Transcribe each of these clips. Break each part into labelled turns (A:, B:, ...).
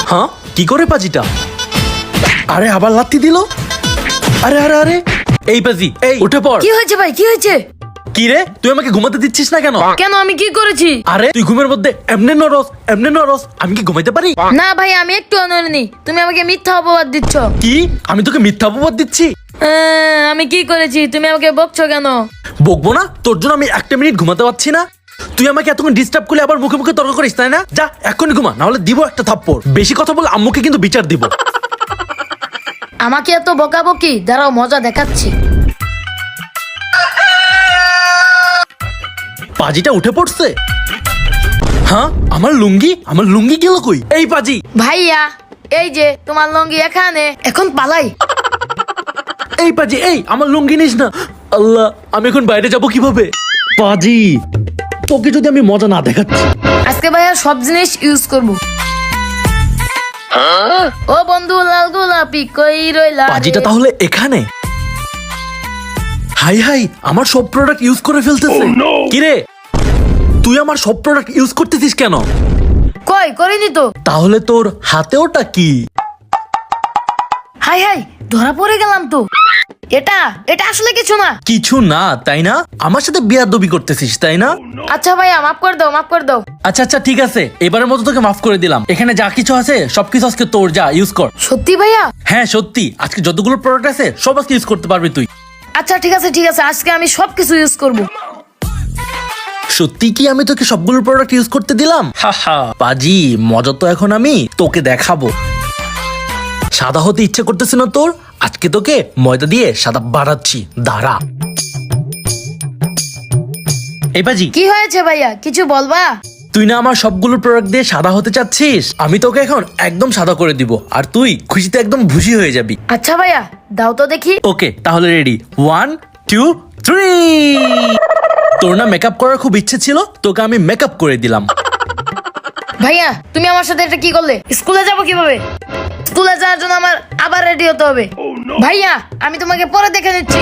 A: হ্যাঁ কি করে পাজিটা? আরে আবার লাত্তি দিল। আরে আরে আরে এই পাজি, এই উঠে পড়।
B: কি হয়েছে ভাই, কি হয়েছে?
A: কি রে, তুই আমাকে ঘুমাতে দিচ্ছিস না কেন?
B: কেন, আমি কি করেছি?
A: আরে তুই ঘুমের মধ্যে এমনি নরস, আমি কি ঘুমাইতে পারি?
B: না ভাই, আমি একটু নড়িনি, তুমি আমাকে মিথ্যা অপবাদ দিচ্ছ।
A: কি, আমি তোকে মিথ্যা অপবাদ দিচ্ছি?
B: আমি কি করেছি, তুমি আমাকে বকছো কেন?
A: বকবো না? তোর জন্য আমি একটা মিনিট ঘুমাতে পারছি না। তুই আমাকে এতক্ষণ ডিস্টার্ব করলে আবার মুখে মুখে তর্ক করিস, তাই না? যা এখনই ঘুমা, না হলে দিব একটা থাপ্পড়। বেশি কথা বলে আম্মুকে কিন্তু বিচার দিব।
B: আমাকে এত বকাবকি, দাঁড়াও মজা দেখাচ্ছি।
A: পাজিটা উঠে পড়ছে। হ্যাঁ, আমার লুঙ্গি গেল কই? এই পাজি।
B: ভাইয়া, এই যে তোমার লুঙ্গি এখানে, এখন পালাই।
A: এই পাজি, এই আমার লুঙ্গি নিস না। আল্লাহ, আমি এখন বাইরে যাব কিভাবে? পাজি, তোকে যদি আমি মজা না দেখাচ্ছি।
B: আজকে ভাইয়া সব জিনিস ইউজ করব। ও বন্ধু লাল গোলাপি কই রইলা রে?
A: পাজিটা তাহলে এখানে। হাই আমার সব প্রোডাক্ট ইউজ করে ফেলতেছে। কিরে, তুই আমার সব প্রোডাক্ট ইউজ করতেছিস কেন?
B: কই করিনি তো।
A: তাহলে তোর হাতে ওটা কি?
B: হাই ধরা পড়ে গেলাম তো। এটা এটা আসলে কিছু না।
A: কিছু না তাই না? আমার সাথে বেয়াদবি করতেছিস তাই না?
B: আচ্ছা ভাইয়া, মাফ করে দাও, মাফ করে দাও।
A: আচ্ছা ঠিক আছে, এবারের মতো তোকে মাফ করে দিলাম। এখানে যা কিছু আছে সবকিছু আজকে তোর, যা ইউজ কর।
B: সত্যি ভাইয়া?
A: হ্যাঁ সত্যি, আজকে যতগুলো প্রোডাক্ট আছে সব আজকে ইউজ করতে পারবি তুই।
B: আচ্ছা ঠিক আছে, আজকে আমি সবকিছু ইউজ করব।
A: সত্যি কি আমি তোকে সবগুলো প্রোডাক্ট ইউজ করতে দিলাম? হাহা পাজি, মজা তো এখন আমি তোকে দেখাবো। সাদা হতে ইচ্ছে করতেছে না তোর? আজকে তোকে ময়দা দিয়ে সাদা বানাচ্ছি, দাঁড়া। এই পাজি,
B: কি হয়েছে ভাইয়া, কিছু বলবা?
A: তুই না আমার সবগুলো প্রোডাক্ট দিয়ে সাদা হতে চাচ্ছিস, আমি তোকে এখন একদম সাদা করে দিব, আর তুই খুশিতে একদম ভুসি হয়ে যাবি।
B: আচ্ছা ভাইয়া, দাও তো দেখি।
A: ওকে তাহলে রেডি, 1 2 3। তোর না মেকআপ করার খুব ইচ্ছে ছিল, তোকে আমি মেকআপ করে দিলাম।
B: ভাইয়া, তুমি আমার সাথে এটা কি করলে? স্কুলে যাব কিভাবে? স্কুলে যাওয়ার জন্য আমার আবার রেডি হতে হবে। ভাইয়া, আমি তোমাকে পরে দেখে নিচ্ছি।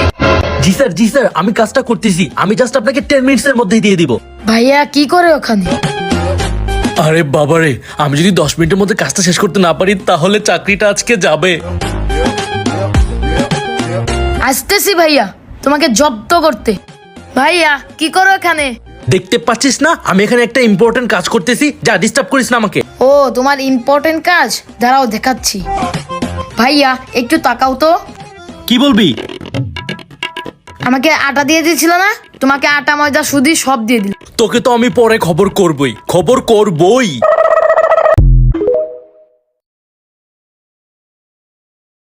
A: জি স্যার, আমি কাজটা করতেছি, আমি জাস্ট আপনাকে 10 মিনিটসের মধ্যেই দিয়ে দিব।
B: ভাইয়া কি করে ওখানে?
A: আরে বাবারে, আমি যদি 10 মিনিটের মধ্যে কাজটা শেষ করতে না পারি তাহলে চাকরিটা আজকে যাবে।
B: আসতেছি ভাইয়া, তোমাকে জব্দ করতে। ভাইয়া কি করো এখানে?
A: দেখতে পাচ্ছিস না আমি এখানে একটা ইম্পর্টেন্ট কাজ করতেছি, যা ডিস্টার্ব করিস না আমাকে।
B: ও, তোমার ইম্পর্টেন্ট কাজ, দাঁড়াও দেখাচ্ছি। ভাইয়া একটু তাকাও তো।
A: কি বলবি?
B: আমাকে আটা দিয়ে দিয়েছিল না, তোমাকে আটা ময়দা সুজি সব দিয়ে দিল।
A: তোকে তো আমি পরে খবর করবই।